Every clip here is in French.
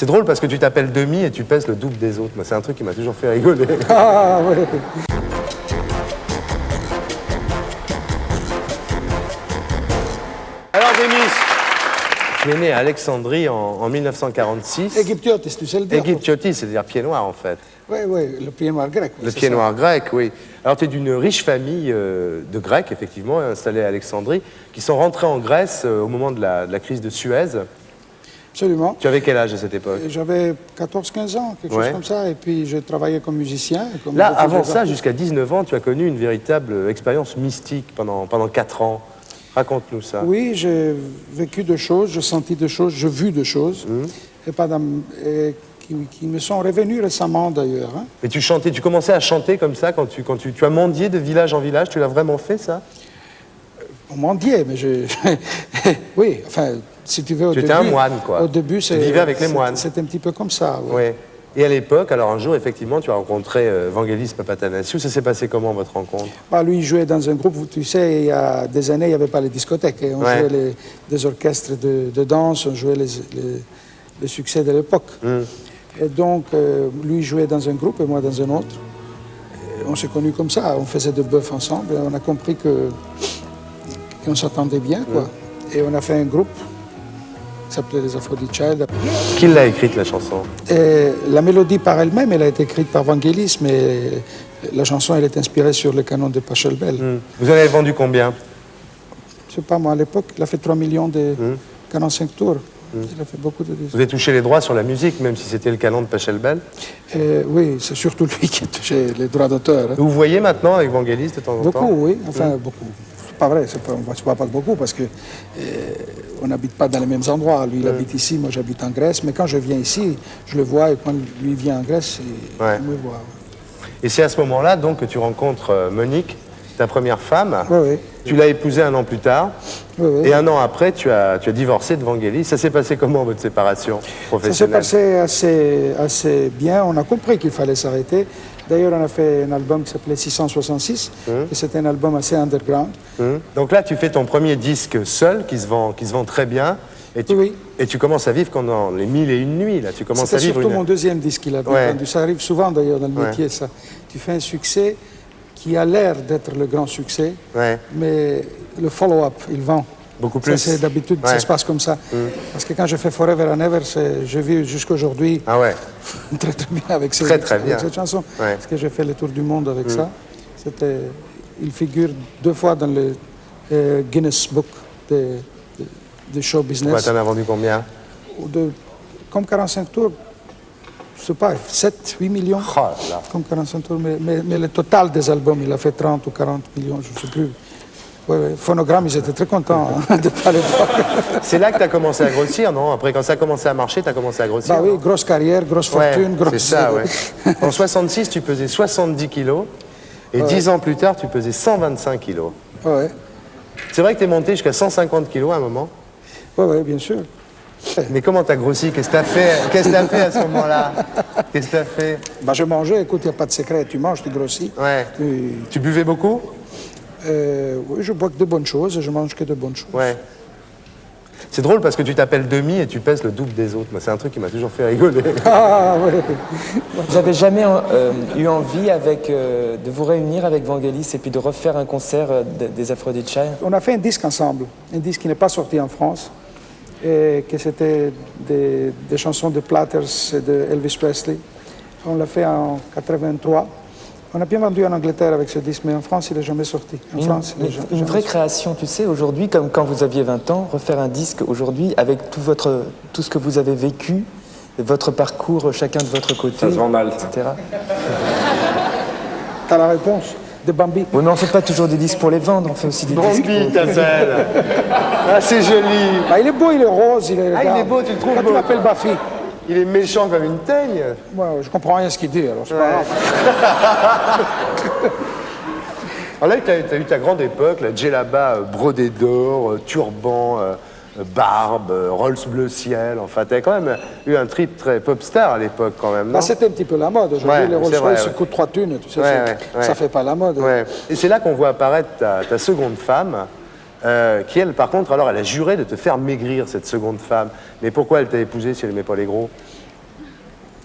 C'est drôle parce que tu t'appelles Demi et tu pèses le double des autres. Moi, c'est un truc qui m'a toujours fait rigoler. Ah, ouais. Alors, Demis, tu es né à Alexandrie en 1946. Égyptiotis, tu sais le dire. Égyptiotis, c'est-à-dire pied noir, en fait. Oui, oui, le pied noir grec. Oui, Le pied noir grec, oui. Alors, tu es d'une riche famille de Grecs, effectivement, installés à Alexandrie, qui sont rentrés en Grèce au moment de la crise de Suez. Absolument. Tu avais quel âge à cette époque? J'avais 14-15 ans, quelque chose comme ça, et puis je travaillais comme musicien. Comme Là, avant ça, jusqu'à 19 ans, tu as connu une véritable expérience mystique pendant 4 ans. Raconte-nous ça. Oui, j'ai vécu des choses, j'ai senti des choses, j'ai vu des choses, et qui me sont revenues récemment d'ailleurs. Hein. Et tu chantais, tu commençais à chanter comme ça quand tu as mendié de village en village, tu l'as vraiment fait ça? On mendiait, mais oui, enfin, si tu veux, au début... Tu étais un moine, quoi. Au début, tu vivais avec les moines. C'était un petit peu comme ça, oui. Ouais. Et à l'époque, alors un jour, effectivement, tu as rencontré Vangelis Papathanassiou. Ça s'est passé comment, votre rencontre? Bah, lui, il jouait dans un groupe, tu sais, il y a des années, il n'y avait pas les discothèques. Et on jouait des orchestres de danse, on jouait les succès de l'époque. Et donc, lui jouait dans un groupe et moi dans un autre. Et on s'est connus comme ça, on faisait de bœuf ensemble. Et on a compris qu'on s'entendait bien, quoi. Et on a fait un groupe qui s'appelait les Aphrodite Child. Qui l'a écrite, la chanson? Et la mélodie par elle-même, elle a été écrite par Vangelis, mais la chanson, elle est inspirée sur le canon de Pachelbel. Vous en avez vendu combien? Je sais pas, moi, à l'époque, il a fait 3 millions de 45 tours. Il a fait beaucoup de disques. Vous avez touché les droits sur la musique, même si c'était le canon de Pachelbel? Oui, c'est surtout lui qui a touché les droits d'auteur. Hein. Vous voyez maintenant avec Vangelis de temps en temps? Beaucoup, oui. Enfin, beaucoup. C'est pas vrai, on ne se voit pas beaucoup parce que on n'habite pas dans les mêmes endroits. Lui, il habite ici, moi j'habite en Grèce. Mais quand je viens ici, je le vois et quand lui vient en Grèce, il me voit. Et c'est à ce moment-là donc que tu rencontres Monique, ta première femme. Oui, oui. Tu l'as épousée un an plus tard. Oui, oui. Et un an après, tu as divorcé de Vangelis. Ça s'est passé comment, votre séparation professionnelle? Ça s'est passé assez bien. On a compris qu'il fallait s'arrêter. D'ailleurs, on a fait un album qui s'appelait 666. Et c'était un album assez underground. Donc là, tu fais ton premier disque seul, qui se vend très bien. Et tu commences à vivre pendant les 1001 nuits. Là. Tu commences à C'était vivre surtout mon deuxième disque qu'il a bien vendu. Ça arrive souvent, d'ailleurs, dans le métier, ça. Tu fais un succès qui a l'air d'être le grand succès, mais le follow-up, il vend. Beaucoup plus. D'habitude, ça se passe comme ça. Parce que quand je fais Forever and Ever, je vis jusqu'à aujourd'hui très très bien avec cette chanson. Parce que j'ai fait le tour du monde avec ça. Il figure 2 fois dans le Guinness Book de show business. Tu en as vendu combien? Comme 45 tours. Je sais pas, 7, 8 millions, comme 45 tours, mais le total des albums, il a fait 30 ou 40 millions, je ne sais plus. Phonogramme, ils étaient très contents de pas l'époque. C'est là que tu as commencé à grossir, non? Après, quand ça a commencé à marcher, tu as commencé à grossir? Bah oui, grosse carrière, grosse fortune, grosse... C'est ça, ouais. En 66, tu pesais 70 kilos, et 10 ans plus tard, tu pesais 125 kilos. Ouais. C'est vrai que tu es monté jusqu'à 150 kilos à un moment? Oui, bien sûr. Mais comment t'as grossi? Qu'est-ce que t'as fait? Qu'est-ce que t'as fait à ce moment-là? Qu'est-ce que t'as fait? Bah, je mangeais, écoute, il n'y a pas de secret. Tu manges, tu grossis. Ouais. Tu buvais beaucoup? Oui, je bois que de bonnes choses et je mange que de bonnes choses. Ouais. C'est drôle parce que tu t'appelles Demi et tu pèses le double des autres. C'est un truc qui m'a toujours fait rigoler. Ah, oui. Vous n'avez jamais eu envie de vous réunir avec Vangelis et puis de refaire un concert des Aphrodite Child? On a fait un disque ensemble, un disque qui n'est pas sorti en France. Et que c'était des chansons de Platters et de Elvis Presley. On l'a fait en 83. On a bien vendu en Angleterre avec ce disque, mais en France, il n'est jamais sorti. Une vraie création, tu sais, aujourd'hui, comme quand vous aviez 20 ans, refaire un disque aujourd'hui avec tout ce que vous avez vécu, votre parcours, chacun de votre côté. Ça se vend mal, etc. T'as la réponse de Bambi. Oui, mais on ne fait pas toujours des disques pour les vendre, on fait aussi des disques Bambi, ta belle. Ah, c'est joli. Bah, il est beau, il est rose, il est... il est beau, tu le trouves beau? Quand tu l'appelles Bafi. Il est méchant comme une teigne. Moi, je comprends rien à ce qu'il dit, alors c'est pas grave. Alors là, tu as eu ta grande époque, la djellaba brodée d'or, turban, barbe, Rolls bleu ciel. Enfin, tu as quand même eu un trip très pop star à l'époque, quand même, non? Bah, c'était un petit peu la mode. Aujourd'hui, les Rolls Royce coûtent 3 thunes, tu sais, ça fait pas la mode. Ouais. Et c'est là qu'on voit apparaître ta seconde femme, qui, elle, par contre, alors, elle a juré de te faire maigrir, cette seconde femme. Mais pourquoi elle t'a épousé si elle n'aimait pas les gros?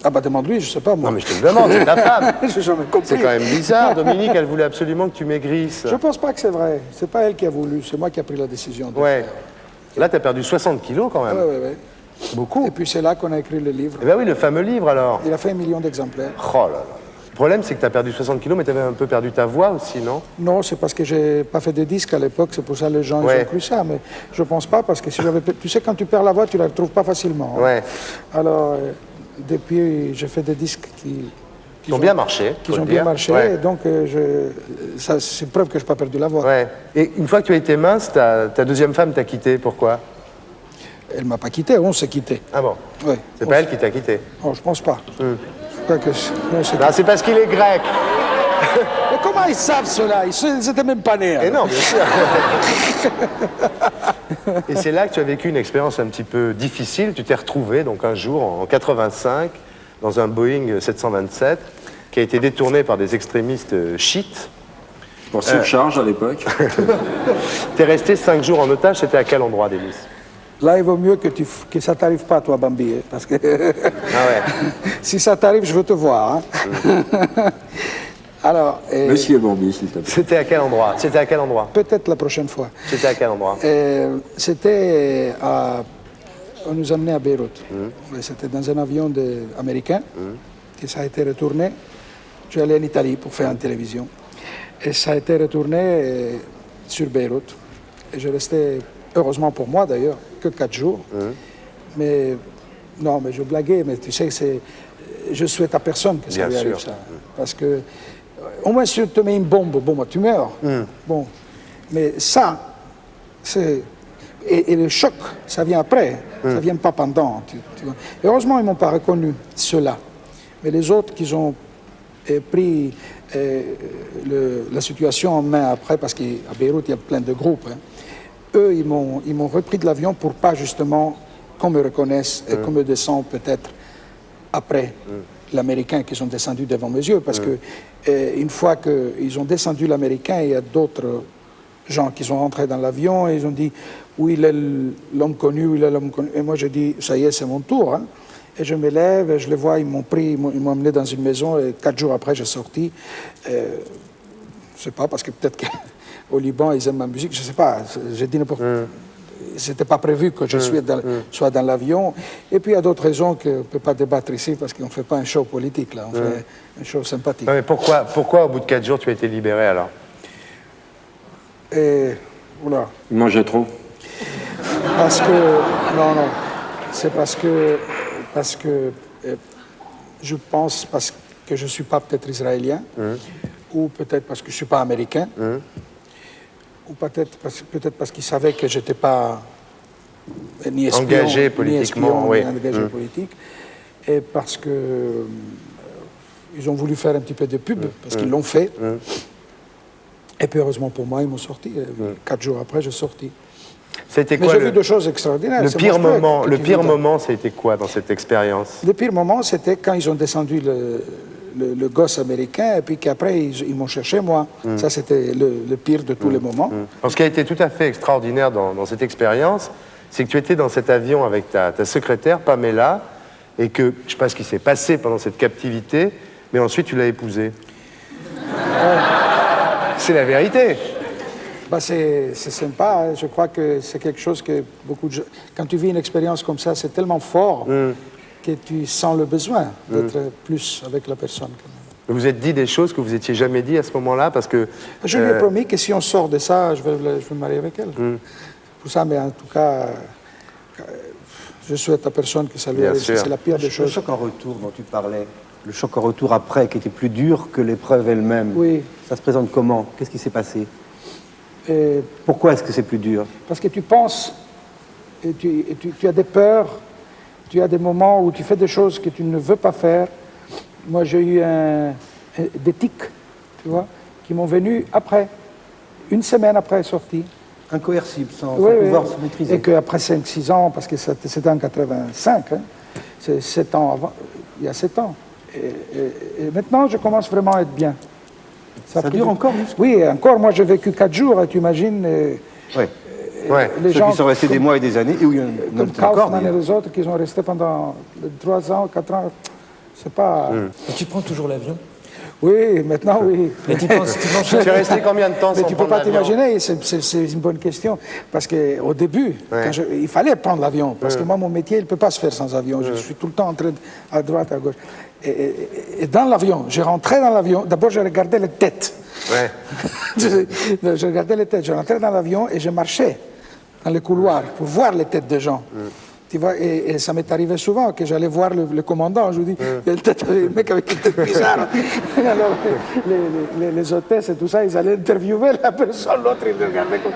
Ah bah demande-lui, je sais pas moi. Non mais je te le demande, c'est ta femme. J'ai jamais compris. C'est quand même bizarre. Dominique, elle voulait absolument que tu maigrisses. Je pense pas que c'est vrai. C'est pas elle qui a voulu, c'est moi qui ai pris la décision de Ouais. le faire. Là, t'as perdu 60 kilos quand même. Ouais. Beaucoup. Et puis c'est là qu'on a écrit le livre. Eh ben oui, le fameux livre alors. Il a fait 1 million d'exemplaires. Oh là là. Le problème, c'est que t'as perdu 60 kilos, mais t'avais un peu perdu ta voix aussi, non? Non, c'est parce que j'ai pas fait de disques à l'époque, c'est pour ça que les gens ils Ouais. ont cru ça. Mais je pense pas, parce que si j'avais... Tu sais, quand tu perds la voix, tu la retrouves pas facilement. Hein. Ouais. Alors, depuis, j'ai fait des disques qui ont bien marché, Qui faut ont le bien dire. marché, Ouais. et donc ça, c'est preuve que je n'ai pas perdu la voix. Ouais. Et une fois que tu as été mince, ta deuxième femme t'a quitté. Pourquoi? Elle m'a pas quitté, on s'est quitté. Ah bon? Ouais. C'est pas elle qui t'a quitté? Oh, je pense pas. Je crois que on s'est Non, c'est parce qu'il est grec. Mais comment ils savent cela? Ils n'étaient même pas nés. Et alors. non, bien sûr. Et c'est là que tu as vécu une expérience un petit peu difficile. Tu t'es retrouvé donc un jour en 85 dans un Boeing 727 qui a été détourné par des extrémistes chiites. Pour surcharge à l'époque. T'es resté 5 jours en otage. C'était à quel endroit, Denis? Là, il vaut mieux que ça t'arrive pas, toi, Bambi. Hein, parce que Ah ouais. si ça t'arrive, je veux te voir. Hein. Alors, Monsieur Bambi, s'il te plaît. C'était à quel endroit? C'était à quel endroit? peut-être la prochaine fois. C'était à quel endroit? C'était à... On nous amenait à Beyrouth. Ouais, c'était dans un avion américain que ça a été retourné. Je suis allé en Italie pour faire une télévision. Et ça a été retourné sur Beyrouth. Et je restais, heureusement pour moi d'ailleurs, que 4 jours. Mais non, mais je blaguais, mais tu sais, je souhaite à personne que ça Bien lui arrive sûr. ça. Parce que, au moins si on te met une bombe, bon, bah, tu meurs. Bon. Mais ça, c'est... Et le choc, ça vient après, ça ne vient pas pendant. Tu vois. Et heureusement, ils ne m'ont pas reconnu, ceux-là. Mais les autres qui ont pris la situation en main après, parce qu'à Beyrouth, il y a plein de groupes, hein, eux, ils m'ont repris de l'avion pour pas justement qu'on me reconnaisse et qu'on me descende peut-être après l'Américain qui sont descendus devant mes yeux. Parce que une fois qu'ils ont descendu l'Américain, il y a d'autres gens qui sont rentrés dans l'avion et ils ont dit où il est l'homme connu, où il est l'homme connu. Et moi, je dis, ça y est, c'est mon tour. Hein. Et je me lève, et je les vois, ils m'ont pris, ils m'ont amené dans une maison, et 4 jours après, j'ai sorti. Je ne sais pas, parce que peut-être qu'au Liban, ils aiment ma musique, je ne sais pas. J'ai dit n'importe quoi. C'était pas prévu que je sois dans l'avion. Et puis, il y a d'autres raisons qu'on ne peut pas débattre ici, parce qu'on ne fait pas un show politique, là. On fait un show sympathique. Non, mais pourquoi au bout de 4 jours, tu as été libéré alors? Et, oula. Il mangeait trop. Parce que, non, c'est parce que je pense parce que je ne suis pas peut-être israélien, ou peut-être parce que je ne suis pas américain, ou peut-être parce qu'ils savaient que je n'étais pas ni espion, Engagé politiquement, ni oui. engagé politique, et parce que ils ont voulu faire un petit peu de pub, parce qu'ils l'ont fait. Et puis heureusement pour moi, ils m'ont sorti. 4 jours après, j'ai sorti. C'était Mais quoi j'ai vu des choses extraordinaires. le C'est pire monstrueux, moment? que Le tu pire vis moment, ça a été quoi dans cette expérience? Le pire moment, c'était quand ils ont descendu le gosse américain et puis qu'après, ils m'ont cherché moi. Ça, c'était le pire de tous les moments. Alors, ce qui a été tout à fait extraordinaire dans cette expérience, c'est que tu étais dans cet avion avec ta secrétaire, Pamela, et que, je ne sais pas ce qui s'est passé pendant cette captivité, mais ensuite tu l'as épousée. C'est la vérité. Bah, c'est sympa, hein. Je crois que c'est quelque chose que beaucoup de gens... Quand tu vis une expérience comme ça, c'est tellement fort que tu sens le besoin d'être plus avec la personne. Quand même. Vous vous êtes dit des choses que vous n'étiez jamais dit à ce moment-là, parce que... Je lui ai promis que si on sort de ça, je vais me marier avec elle. Pour ça, mais en tout cas, je souhaite à personne que ça lui Bien arrive. sûr. C'est la pire des Le choses. choc en retour dont tu parlais, le choc en retour après, qui était plus dur que l'épreuve elle-même, Oui. ça se présente comment? Qu'est-ce qui s'est passé? Et Pourquoi est-ce que c'est plus dur? parce que tu penses, et tu as des peurs, tu as des moments où tu fais des choses que tu ne veux pas faire. Moi, j'ai eu des tics, tu vois, qui m'ont venu après, une semaine après sortie. Incoercible, sans Oui, oui. pouvoir se maîtriser. Et qu'après 5-6 ans, parce que c'était en 85, hein, c'est 7 ans avant, il y a 7 ans. Et maintenant, je commence vraiment à être bien. Ça a pris dure du- encore, Oui, encore, moi j'ai vécu 4 jours, tu imagines. Oui. Ouais. Les Ceux gens qui sont restés des mois et des années, et où il y en a comme peut-être encore Kaufman et d'ailleurs. les autres qui sont restés pendant 3 ans, 4 ans, C'est pas... Et tu prends toujours l'avion? Oui, maintenant, oui. Et tu penses Tu es resté combien de temps Mais sans tu peux prendre pas l'avion? t'imaginer, c'est une bonne question. Parce qu'au début, Ouais. il fallait prendre l'avion. Parce que moi, mon métier, il ne peut pas se faire sans avion. Je suis tout le temps en train à droite, à gauche. Et dans l'avion, je rentrais dans l'avion. D'abord, je regardais les têtes. Ouais. Je regardais les têtes. Je rentrais dans l'avion et je marchais dans les couloirs pour voir les têtes des gens. Tu vois, et ça m'est arrivé souvent que j'allais voir le commandant. Je lui dis, il y a le mec avec une tête bizarre. Alors, les hôtesses et tout ça, ils allaient interviewer la personne, l'autre, ils regardaient comme...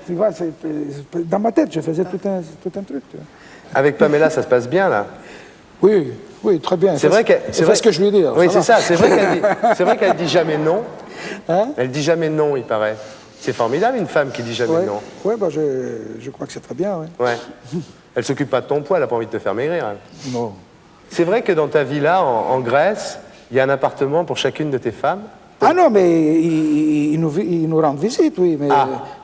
Tu vois, dans ma tête, je faisais tout un truc. Tu vois. Avec Pamela, ça se passe bien, là? Oui, oui, très bien. C'est vrai que... C'est ce que je lui dis. Oui, c'est ça. C'est vrai qu'elle dit jamais non. Hein? Elle dit jamais non, il paraît. C'est formidable, une femme qui dit jamais Ouais, non. ouais, bah, je crois que c'est très bien. Ouais. Ouais. Elle s'occupe pas de ton poids, elle a pas envie de te faire maigrir. Elle. Non. C'est vrai que dans ta villa, en Grèce, il y a un appartement pour chacune de tes femmes? Ah non, mais ils nous rendent visite, oui.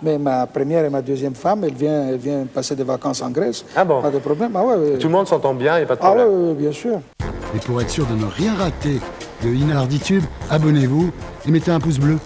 Mais ma première et ma deuxième femme, elle vient passer des vacances en Grèce. Ah bon? Pas de problème. Ah ouais, Tout le monde s'entend bien, il n'y a pas de ah problème. ouais, bien sûr. Et pour être sûr de ne rien rater de Inarditube, abonnez-vous et mettez un pouce bleu.